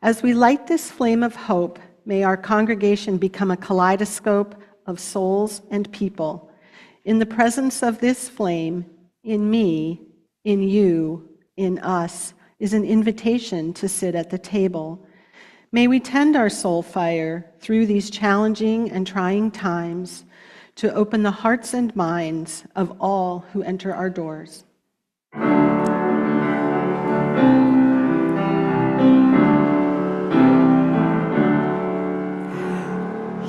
As we light this flame of hope, may our congregation become a kaleidoscope of souls and people. In the presence of this flame, in me, in you, in us, is an invitation to sit at the table. May we tend our soul fire through these challenging and trying times to open the hearts and minds of all who enter our doors.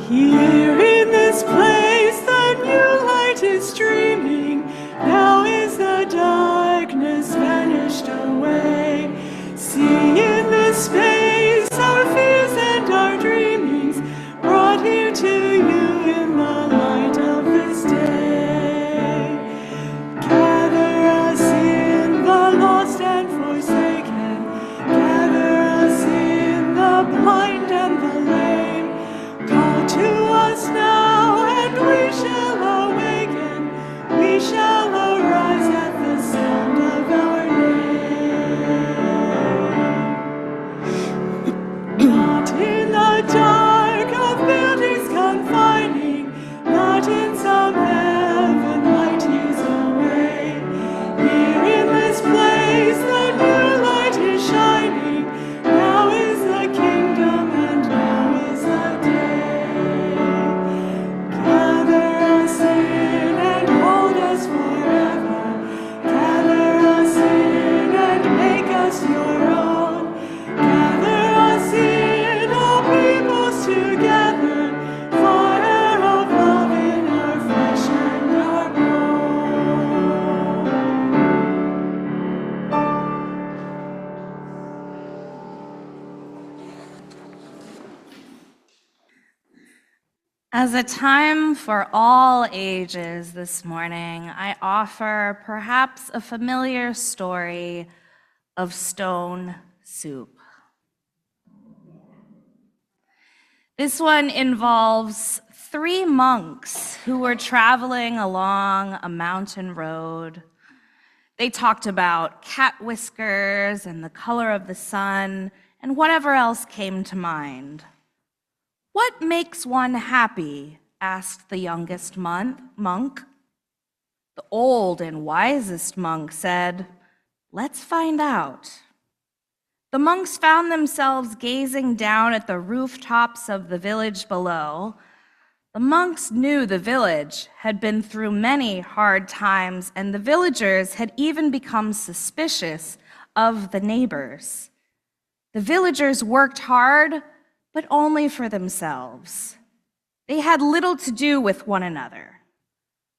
Here in this place, the new light is streaming. Now is the darkness vanished away. See in this space our fears and our dreamings, brought here to you in the light of this day. Gather us in the lost and forsaken. Gather us in the blind and the lame. Call to us now, and we shall awaken. We shall arise at the sound of our name. Not in the dark of buildings confining, not in some heaven light years away. Here in this place, the new light is shining. Now is the kingdom, and now is the day. Gather us in and hold us forever. Gather us in and make us your own. Gather us in, all peoples together. Fire of love in our flesh and our bone. As a time for all ages this morning, I offer perhaps a familiar story of stone soup. This one involves 3 monks who were traveling along a mountain road. They talked about cat whiskers and the color of the sun and whatever else came to mind. "What makes one happy?" asked the youngest monk. The old and wisest monk said, "Let's find out." The monks found themselves gazing down at the rooftops of the village below. The monks knew the village had been through many hard times, and the villagers had even become suspicious of the neighbors. The villagers worked hard, but only for themselves. They had little to do with one another.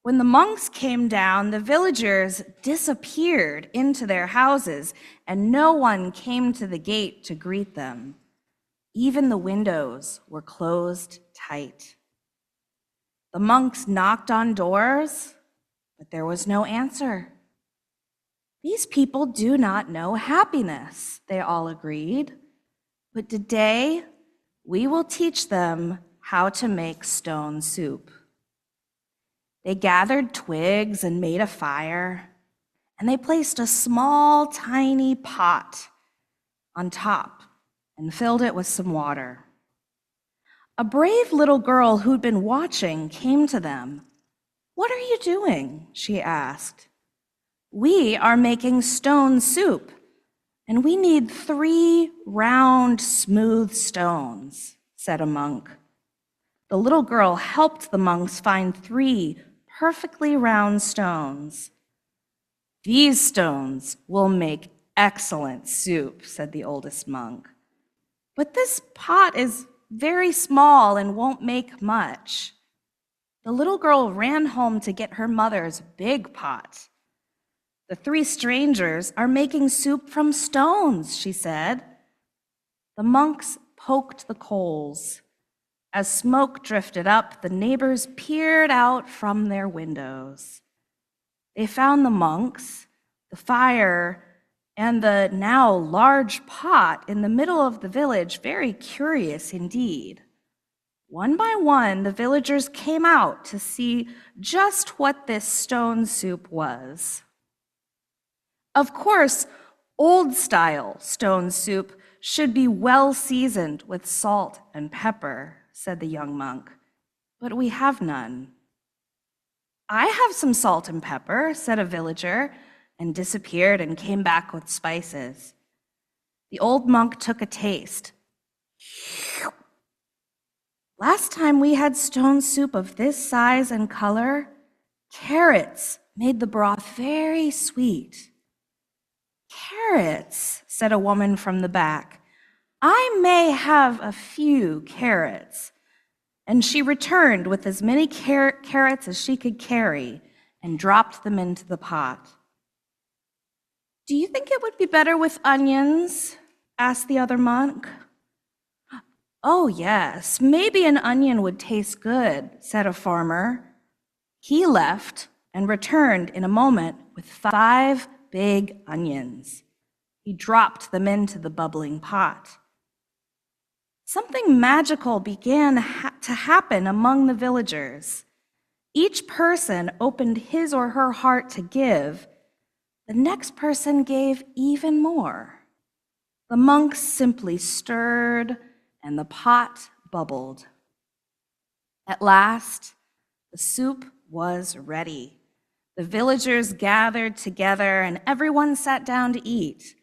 When the monks came down, the villagers disappeared into their houses, and no one came to the gate to greet them. Even the windows were closed tight. The monks knocked on doors, but there was no answer. "These people do not know happiness," they all agreed. "But today, we will teach them how to make stone soup." They gathered twigs and made a fire, and they placed a small, tiny pot on top and filled it with some water. A brave little girl who'd been watching came to them. "What are you doing?" she asked. "We are making stone soup, and we need 3 round, smooth stones," said a monk. The little girl helped the monks find 3 perfectly round stones. "These stones will make excellent soup," said the oldest monk. "But this pot is very small and won't make much." The little girl ran home to get her mother's big pot. "The 3 strangers are making soup from stones," she said. The monks poked the coals. As smoke drifted up, the neighbors peered out from their windows. They found the monks, the fire, and the now large pot in the middle of the village very curious indeed. One by one, the villagers came out to see just what this stone soup was. Of course, old-style stone soup should be well seasoned with salt and pepper, said the young monk, but we have none. I have some salt and pepper, said a villager, and disappeared and came back with spices. The old monk took a taste. Last time we had stone soup of this size and color, carrots made the broth very sweet. Carrots, said a woman from the back. I may have a few carrots. And she returned with as many carrots as she could carry and dropped them into the pot. Do you think it would be better with onions? Asked the other monk. Oh, yes, maybe an onion would taste good, said a farmer. He left and returned in a moment with 5 big onions. He dropped them into the bubbling pot. Something magical began to happen among the villagers. Each person opened his or her heart to give. The next person gave even more. The monks simply stirred, and the pot bubbled. At last, the soup was ready. The villagers gathered together, and everyone sat down to eat.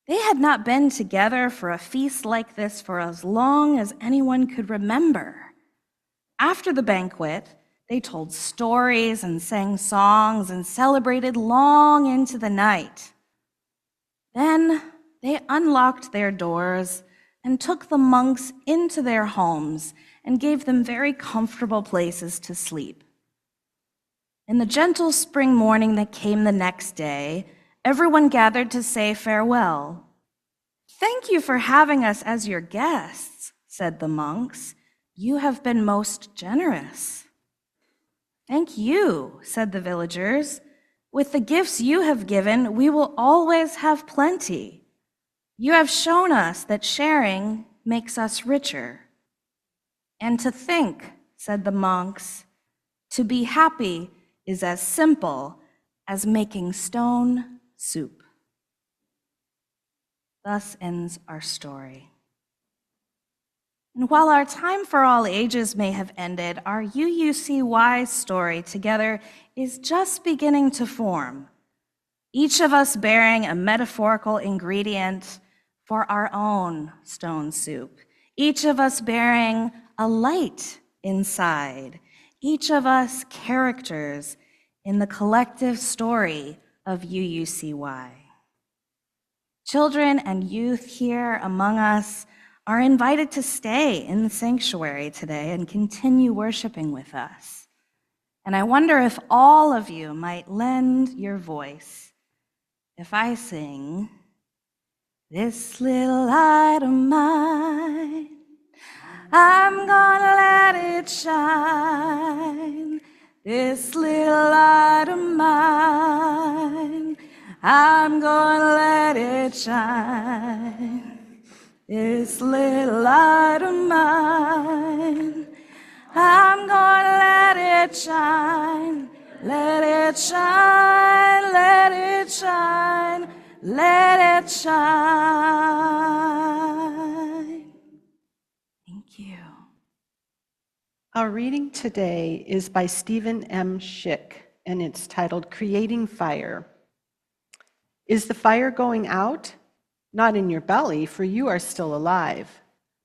They had not been together for a feast like this for as long as anyone could remember. After the banquet, they told stories and sang songs and celebrated long into the night. Then they unlocked their doors and took the monks into their homes and gave them very comfortable places to sleep. In the gentle spring morning that came the next day, everyone gathered to say farewell. Thank you for having us as your guests, said the monks. You have been most generous. Thank you, said the villagers. With the gifts you have given, we will always have plenty. You have shown us that sharing makes us richer. And to think, said the monks, to be happy is as simple as making stone soup. Thus ends our story. And while our time for all ages may have ended, our UUCY story together is just beginning to form, each of us bearing a metaphorical ingredient for our own stone soup, each of us bearing a light inside, each of us characters in the collective story of UUCY. Children and youth here among us are invited to stay in the sanctuary today and continue worshiping with us. And I wonder if all of you might lend your voice if I sing, "This little light of mine, I'm gonna let it shine. This little light of mine, I'm gonna let it shine. This little light of mine, I'm gonna let it shine. Let it shine, let it shine, let it shine." Thank you. Our reading today is by Stephen M. Schick, and it's titled Creating Fire. Is the fire going out? Not in your belly, for you are still alive,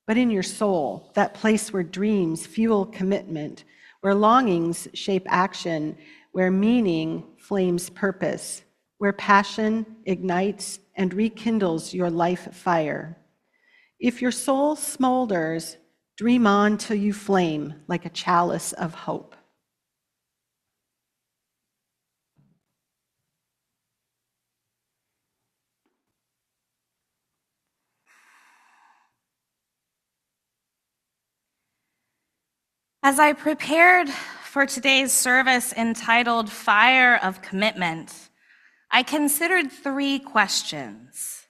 but in your soul, that place where dreams fuel commitment, where longings shape action, where meaning flames purpose, where passion ignites and rekindles your life fire. If your soul smolders, dream on till you flame like a chalice of hope. As I prepared for today's service entitled Fire of Commitment, I considered 3 questions.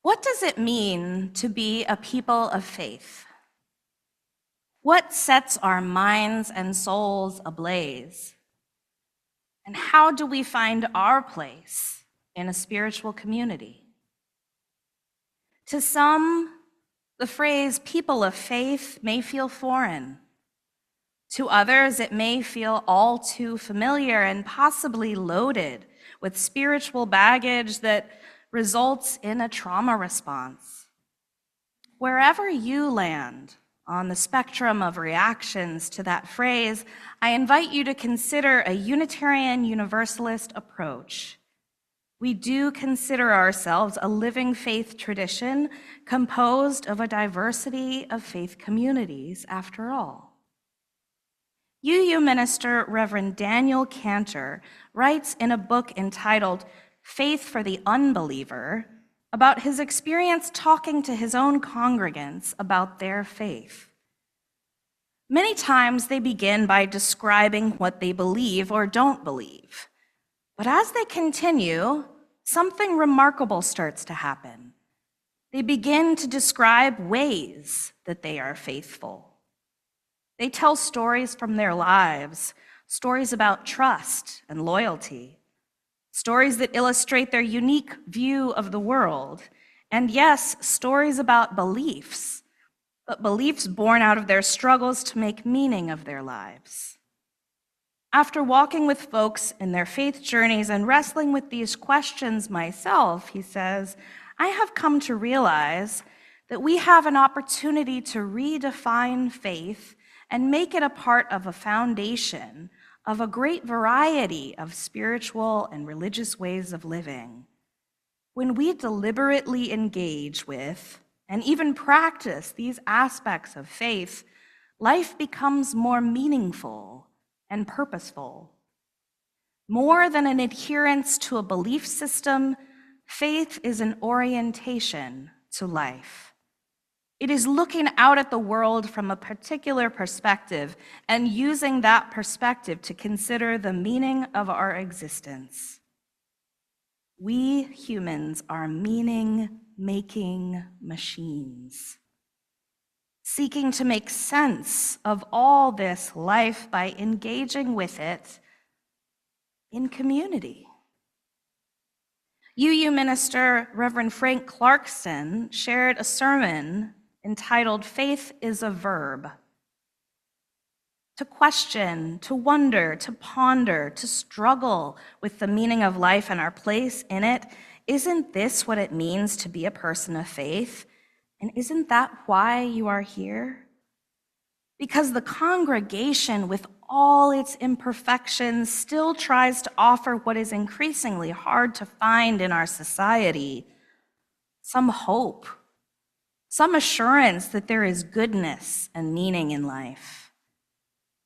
What does it mean to be a people of faith? What sets our minds and souls ablaze? And how do we find our place in a spiritual community? To some, the phrase people of faith may feel foreign. To others, it may feel all too familiar and possibly loaded with spiritual baggage that results in a trauma response. Wherever you land on the spectrum of reactions to that phrase, I invite you to consider a Unitarian Universalist approach. We do consider ourselves a living faith tradition composed of a diversity of faith communities, after all. UU minister Reverend Daniel Cantor writes in a book entitled Faith for the Unbeliever about his experience talking to his own congregants about their faith. Many times they begin by describing what they believe or don't believe. But as they continue, something remarkable starts to happen. They begin to describe ways that they are faithful. They tell stories from their lives, stories about trust and loyalty, stories that illustrate their unique view of the world, and yes, stories about beliefs, but beliefs born out of their struggles to make meaning of their lives. After walking with folks in their faith journeys and wrestling with these questions myself, he says, I have come to realize that we have an opportunity to redefine faith and make it a part of a foundation of a great variety of spiritual and religious ways of living. When we deliberately engage with and even practice these aspects of faith, life becomes more meaningful and purposeful. More than an adherence to a belief system, faith is an orientation to life. It is looking out at the world from a particular perspective and using that perspective to consider the meaning of our existence. We humans are meaning-making machines, seeking to make sense of all this life by engaging with it in community. UU minister Reverend Frank Clarkson shared a sermon entitled Faith is a Verb. To question, to wonder, to ponder, to struggle with the meaning of life and our place in it, isn't this what it means to be a person of faith? And isn't that why you are here? Because the congregation, with all its imperfections, still tries to offer what is increasingly hard to find in our society: some hope, some assurance that there is goodness and meaning in life,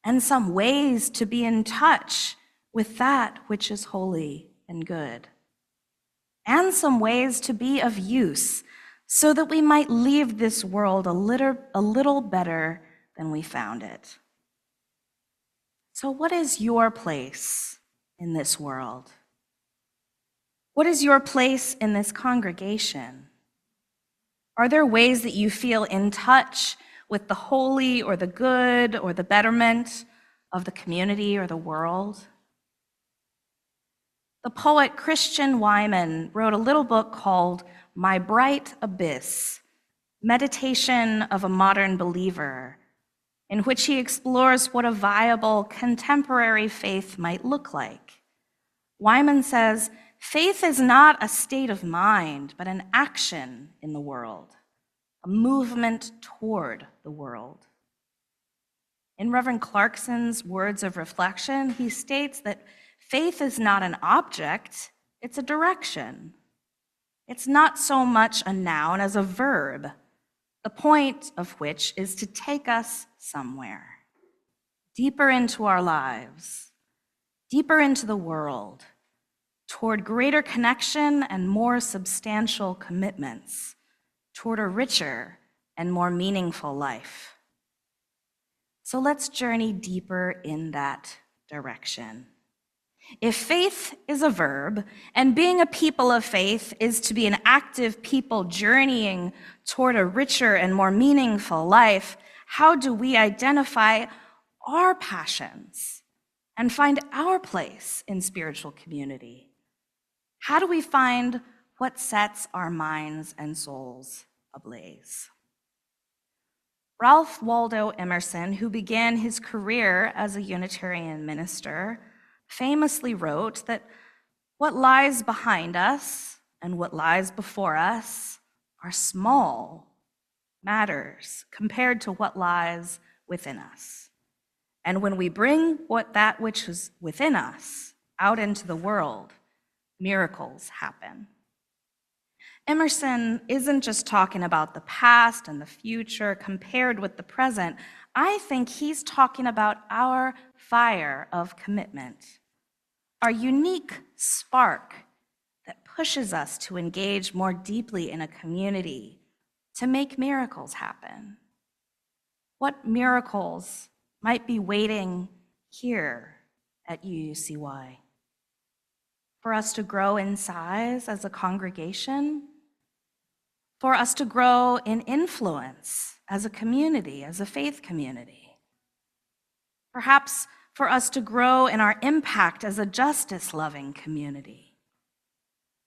and some ways to be in touch with that which is holy and good, and some ways to be of use so that we might leave this world a little better than we found it. So what is your place in this world? What is your place in this congregation? Are there ways that you feel in touch with the holy or the good or the betterment of the community or the world? The poet Christian Wyman wrote a little book called My Bright Abyss, Meditation of a Modern Believer, in which he explores what a viable contemporary faith might look like. Wyman says, faith is not a state of mind, but an action in the world, a movement toward the world. In Reverend Clarkson's words of reflection, he states that faith is not an object, it's a direction. It's not so much a noun as a verb, the point of which is to take us somewhere, deeper into our lives, deeper into the world, toward greater connection and more substantial commitments, toward a richer and more meaningful life. So let's journey deeper in that direction. If faith is a verb, and being a people of faith is to be an active people journeying toward a richer and more meaningful life, how do we identify our passions and find our place in spiritual community? How do we find what sets our minds and souls ablaze. Ralph Waldo Emerson, who began his career as a Unitarian minister, famously wrote that what lies behind us and what lies before us are small matters compared to what lies within us. And when we bring that which is within us out into the world, miracles happen. Emerson isn't just talking about the past and the future compared with the present. I think he's talking about our fire of commitment, our unique spark that pushes us to engage more deeply in a community, to make miracles happen. What miracles might be waiting here at UUCY? For us to grow in size as a congregation, for us to grow in influence as a community, as a faith community. Perhaps for us to grow in our impact as a justice-loving community.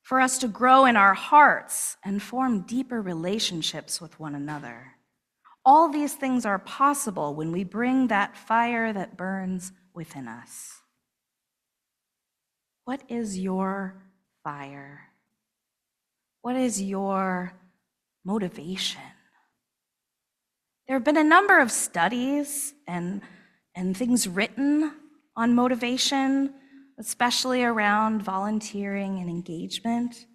For us to grow in our hearts and form deeper relationships with one another. All these things are possible when we bring that fire that burns within us. What is your fire? What is your motivation? There have been a number of studies and things written on motivation, especially around volunteering and engagement.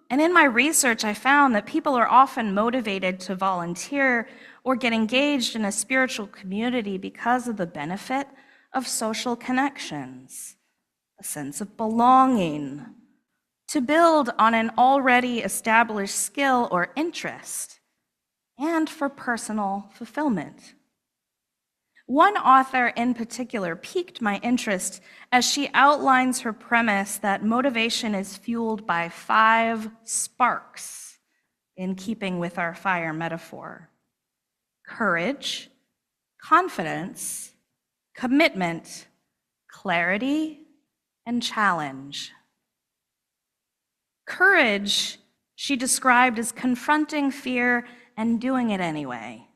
And in my research, I found that people are often motivated to volunteer or get engaged in a spiritual community because of the benefit of social connections, a sense of belonging, to build on an already established skill or interest, and for personal fulfillment. One author in particular piqued my interest as she outlines her premise that motivation is fueled by 5 sparks, in keeping with our fire metaphor: courage, confidence, commitment, clarity, and challenge. Courage, she described as confronting fear and doing it anyway.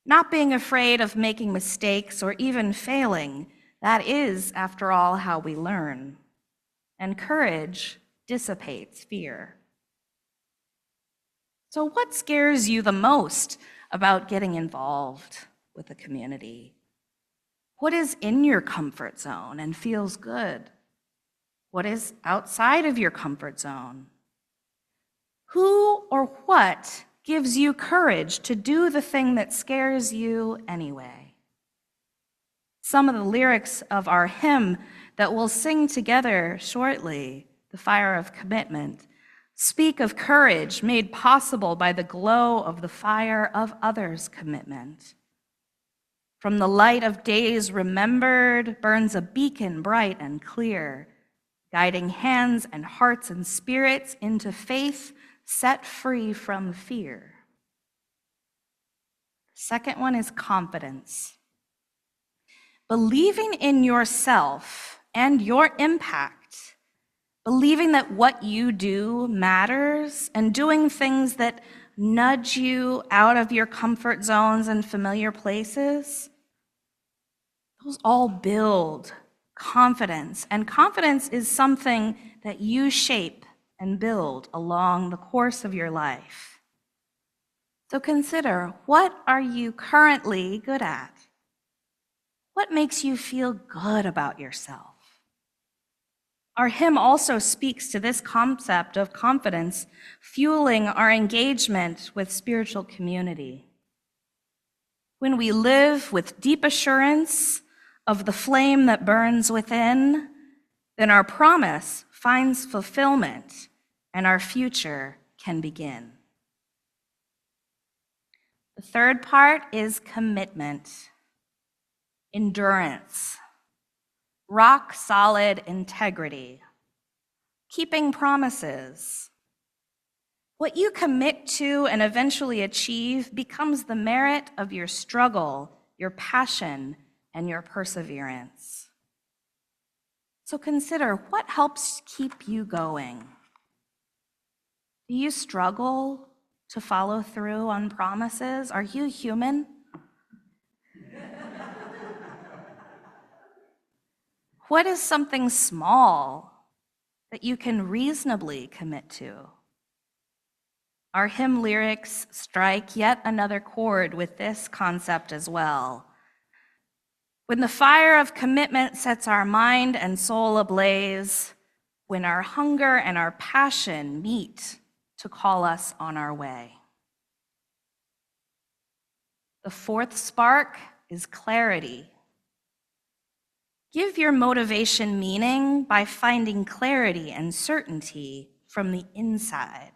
Not being afraid of making mistakes or even failing. That is, after all, how we learn. And courage dissipates fear. So what scares you the most about getting involved with the community? What is in your comfort zone and feels good? What is outside of your comfort zone? Who or what gives you courage to do the thing that scares you anyway? Some of the lyrics of our hymn that we'll sing together shortly, The Fire of Commitment, speak of courage made possible by the glow of the fire of others' commitment. From the light of days remembered burns a beacon bright and clear, guiding hands and hearts and spirits into faith set free from fear. Second one is confidence. Believing in yourself and your impact, believing that what you do matters, and doing things that nudge you out of your comfort zones and familiar places, those all build confidence. And confidence is something that you shape and build along the course of your life. So consider, what are you currently good at? What makes you feel good about yourself? Our hymn also speaks to this concept of confidence, fueling our engagement with spiritual community. When we live with deep assurance of the flame that burns within, then our promise finds fulfillment and our future can begin. The third part is commitment, endurance, rock solid integrity, keeping promises. What you commit to and eventually achieve becomes the merit of your struggle, your passion, and your perseverance. So consider, what helps keep you going? Do you struggle to follow through on promises? Are you human? What is something small that you can reasonably commit to? Our hymn lyrics strike yet another chord with this concept as well. When the fire of commitment sets our mind and soul ablaze, when our hunger and our passion meet to call us on our way. The fourth spark is clarity. Give your motivation meaning by finding clarity and certainty from the inside.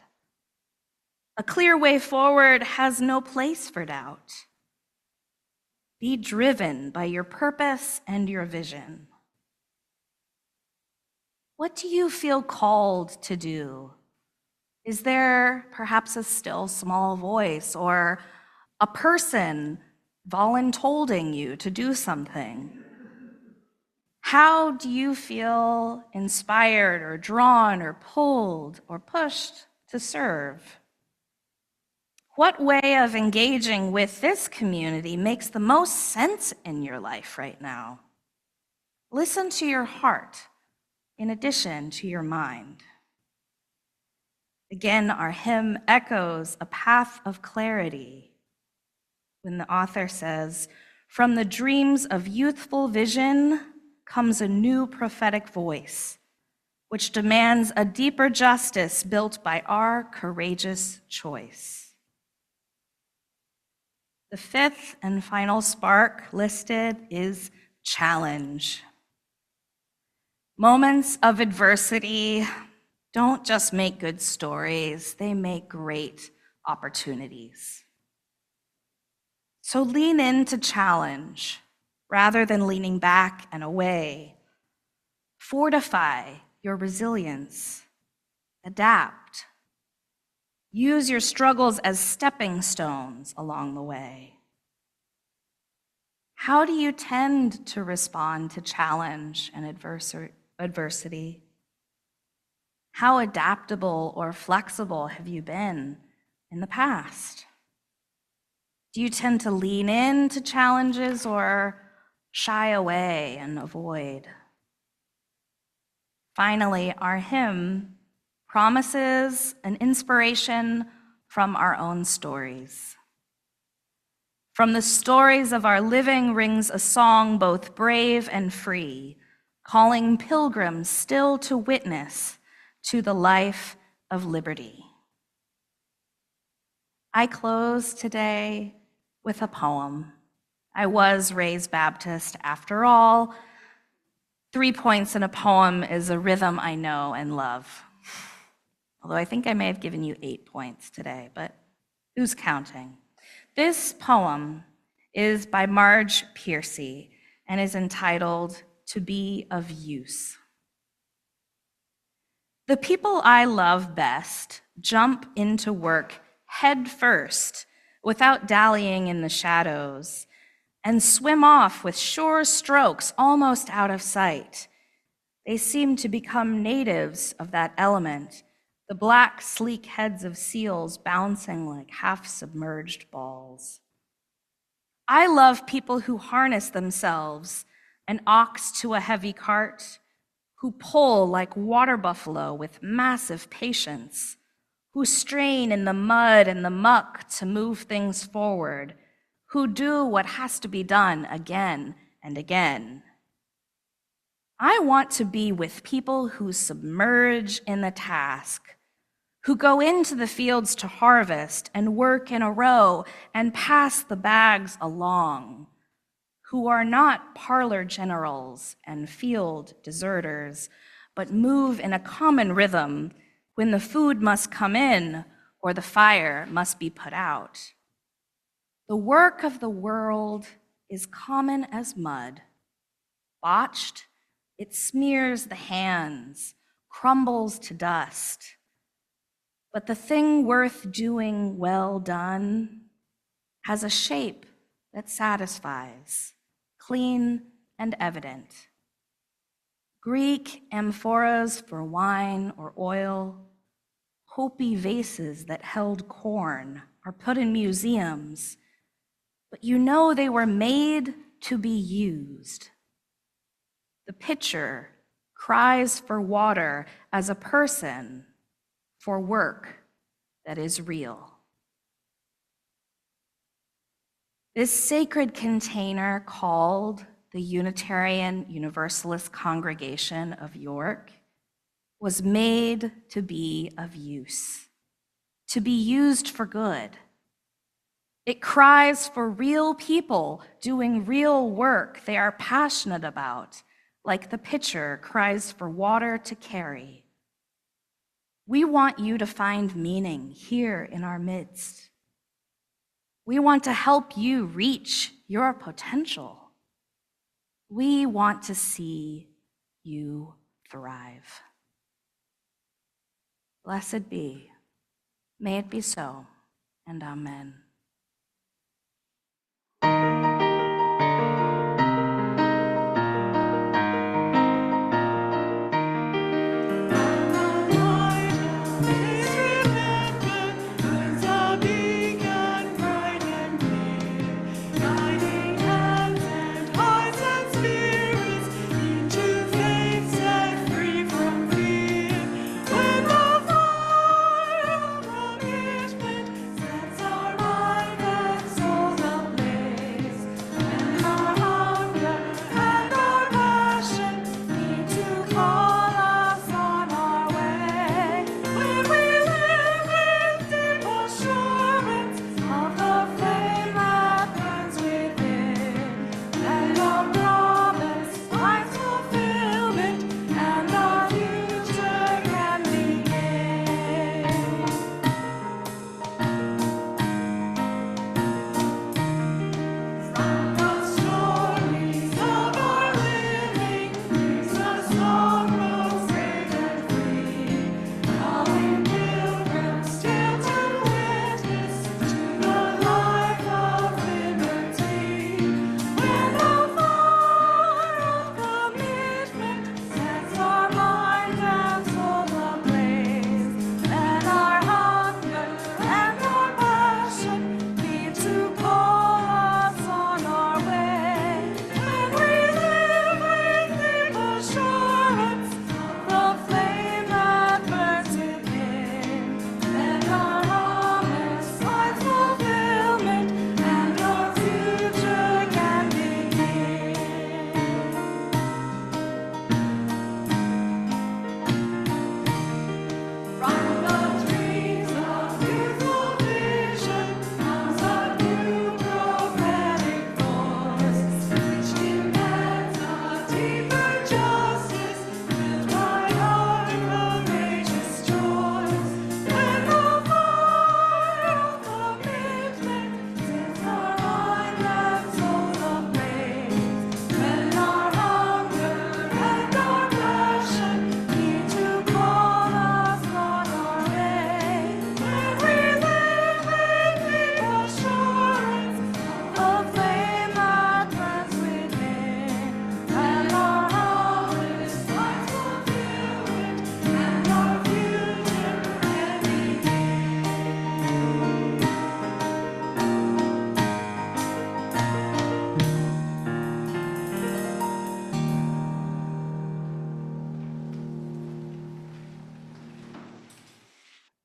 A clear way forward has no place for doubt. Be driven by your purpose and your vision. What do you feel called to do? Is there perhaps a still small voice or a person voluntolding you to do something? How do you feel inspired or drawn or pulled or pushed to serve? What way of engaging with this community makes the most sense in your life right now? Listen to your heart in addition to your mind. Again, our hymn echoes a path of clarity when the author says, "From the dreams of youthful vision comes a new prophetic voice, which demands a deeper justice built by our courageous choice." The fifth and final spark listed is challenge. Moments of adversity don't just make good stories, they make great opportunities. So lean into challenge rather than leaning back and away. Fortify your resilience. Adapt. Use your struggles as stepping stones along the way. How do you tend to respond to challenge and adversity? How adaptable or flexible have you been in the past? Do you tend to lean into challenges or shy away and avoid? Finally, our hymn promises an inspiration from our own stories. From the stories of our living rings a song both brave and free, calling pilgrims still to witness to the life of liberty. I close today with a poem. I was raised Baptist after all. 3 points in a poem is a rhythm I know and love. Although I think I may have given you 8 points today, but who's counting? This poem is by Marge Piercy and is entitled "To Be of Use." The people I love best jump into work head first without dallying in the shadows and swim off with sure strokes almost out of sight. They seem to become natives of that element, the black, sleek heads of seals bouncing like half-submerged balls. I love people who harness themselves, an ox to a heavy cart, who pull like water buffalo with massive patience, who strain in the mud and the muck to move things forward, who do what has to be done again and again. I want to be with people who submerge in the task, who go into the fields to harvest and work in a row and pass the bags along, who are not parlor generals and field deserters, but move in a common rhythm when the food must come in or the fire must be put out. The work of the world is common as mud. Botched, it smears the hands, crumbles to dust. But the thing worth doing well done has a shape that satisfies, clean and evident. Greek amphoras for wine or oil, Hopi vases that held corn are put in museums, but you know they were made to be used. The pitcher cries for water as a person for work that is real. This sacred container called the Unitarian Universalist Congregation of York was made to be of use, to be used for good. It cries for real people doing real work they are passionate about, like the pitcher cries for water to carry. We want you to find meaning here in our midst. We want to help you reach your potential. We want to see you thrive. Blessed be. May it be so, and amen.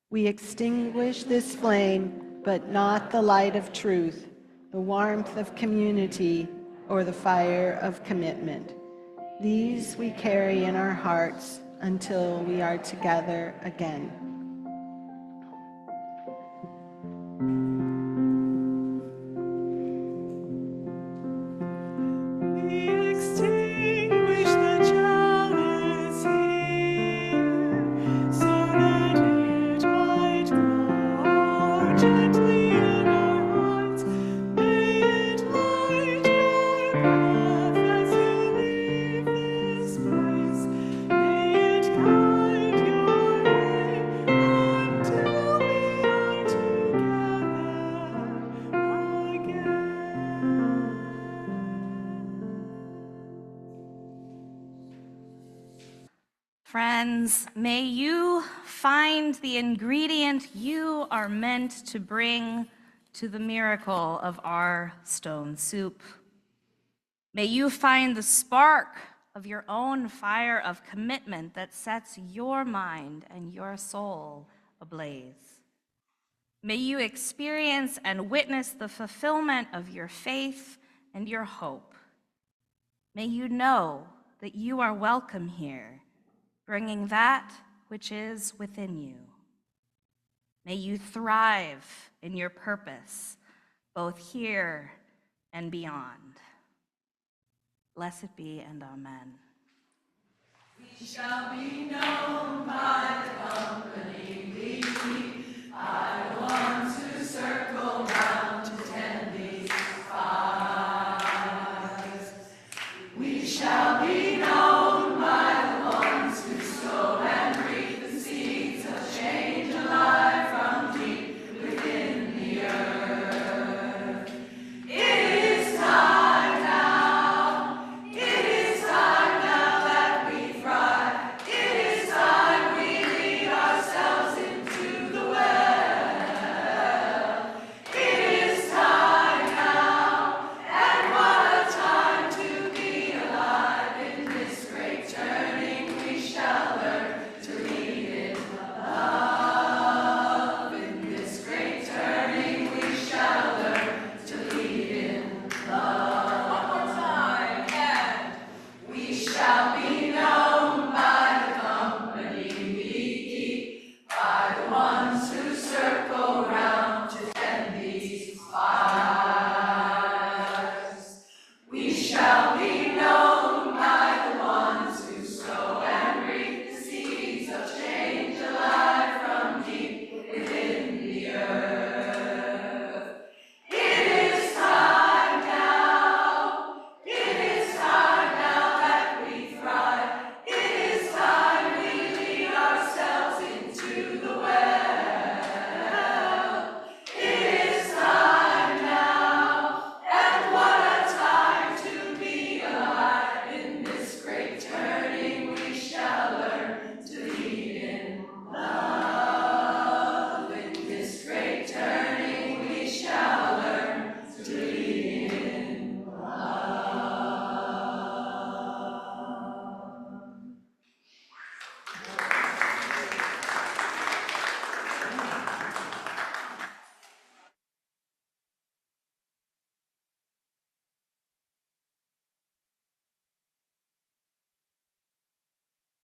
We extinguish this flame, but not the light of truth, the warmth of community, or the fire of commitment. These we carry in our hearts until we are together again. We extinguish the chalice here, so that it might grow gently in our hearts. May it light your path as you leave this place. May it guide your way Friends, may you find the ingredient you are meant to bring to the miracle of our stone soup. May you find the spark of your own fire of commitment that sets your mind and your soul ablaze. May you experience and witness the fulfillment of your faith and your hope. May you know that you are welcome here, bringing that which is within you. May you thrive in your purpose, both here and beyond. Blessed be and amen. We shall be known by the company we keep. I want to circle back.